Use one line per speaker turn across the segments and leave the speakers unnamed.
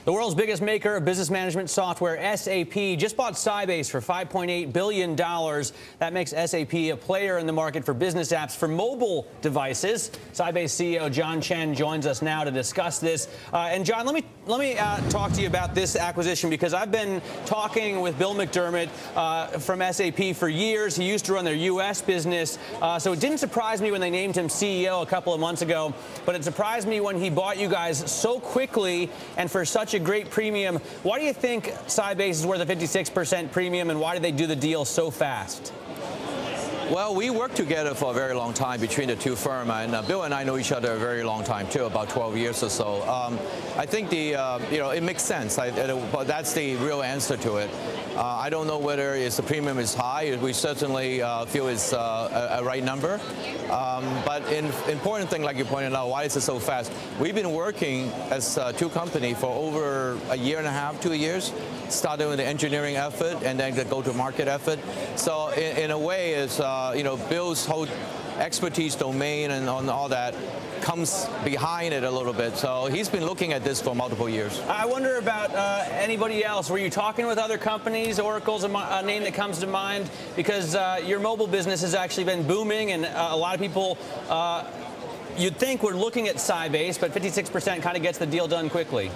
The world's biggest maker of business management software, SAP, just bought Sybase for $5.8 billion. That makes SAP a player in the market for business apps for mobile devices. Sybase CEO John Chen joins us now to discuss this. And John, let me talk to you about this acquisition, because I've been talking with Bill McDermott from SAP for years. He used to run their U.S. business, so it didn't surprise me when they named him CEO a couple of months ago, but it surprised me when he bought you guys so quickly and for such a great premium. Why do you think Sybase is worth a 56% premium, and why did they do the deal so fast?
Well, we worked together for a very long time between the two firms, and Bill and I know each other a very long time too, about 12 years or so. I think it makes sense, but that's the real answer to it. I don't know whether the premium is high. We certainly feel it's a right number. But important thing, like you pointed out, why is it so fast? We've been working as two companies for over a year and a half, 2 years. Started with the engineering effort and then the go-to-market effort. So in a way, it's Bill's whole expertise, domain, and on all that comes behind it a little bit. So he's been looking at this for multiple years.
I wonder about anybody else. Were you talking with other companies? Oracle's a name that comes to mind, because your mobile business has actually been booming, and a lot of people you'd think we're looking at Sybase, but 56% kind of gets the deal done quickly.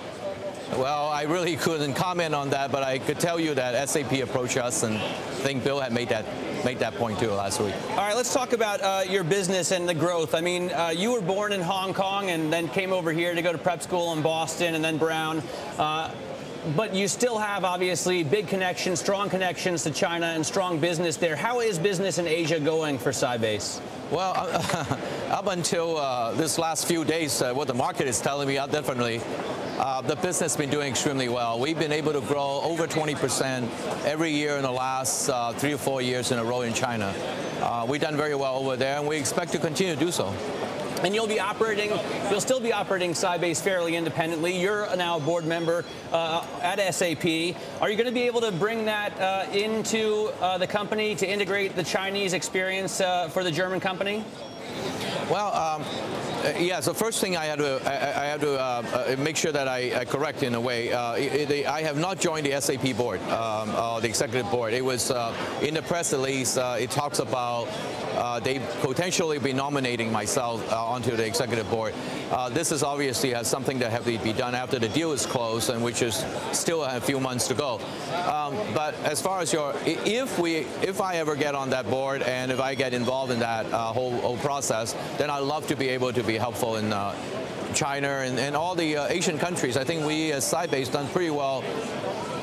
Well, I really couldn't comment on that, but I could tell you that SAP approached us, and I think Bill had made that point too last week.
All right, let's talk about your business and the growth. I mean, you were born in Hong Kong and then came over here to go to prep school in Boston and then Brown. But you still have, obviously, big connections, strong connections to China and strong business there. How is business in Asia going for Sybase?
Well, up until this last few days, what the market is telling me, definitely, the business has been doing extremely well. We've been able to grow over 20% every year in the last 3 or 4 years in a row in China. We've done very well over there, and we expect to continue to do so.
And you'll still be operating Sybase fairly independently. You're now a board member at SAP. Are you going to be able to bring that into the company to integrate the Chinese experience for the German company?
Well, yeah. So first thing I have to make sure that I correct in a way. I have not joined the SAP board, the executive board. It was in the press release. It talks about they potentially be nominating myself onto the executive board. This is obviously something that has to be done after the deal is closed, and which is still a few months to go. But as far as if I ever get on that board and if I get involved in that whole process, then I'd love to be able to be helpful in China and all the Asian countries. I think we as Sybase done pretty well,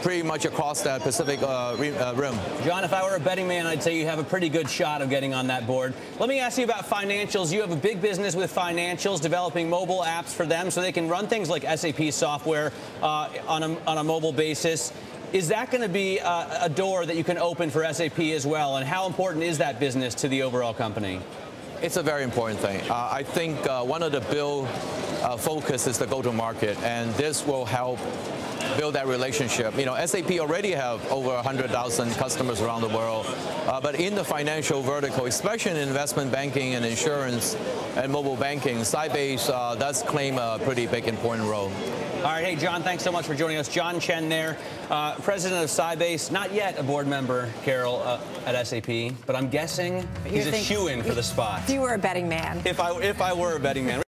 pretty much across that Pacific rim.
John, if I were a betting man, I'd say you have a pretty good shot of getting on that board. Let me ask you about financials. You have a big business with financials, developing mobile apps for them so they can run things like SAP software on a mobile basis. Is that going to be a door that you can open for SAP as well? And how important is that business to the overall company?
It's a very important thing. I think one of the Bill focus is the go-to-market, and this will help build that relationship. SAP already have over 100,000 customers around the world, but in the financial vertical, especially in investment banking and insurance and mobile banking, Sybase does claim a pretty big, important role.
All right, hey, John, thanks so much for joining us. John Chen there, president of Sybase, not yet a board member, Carol, at SAP, but I'm guessing he's a shoo-in for the spot.
If you were a betting man.
If I were a betting man.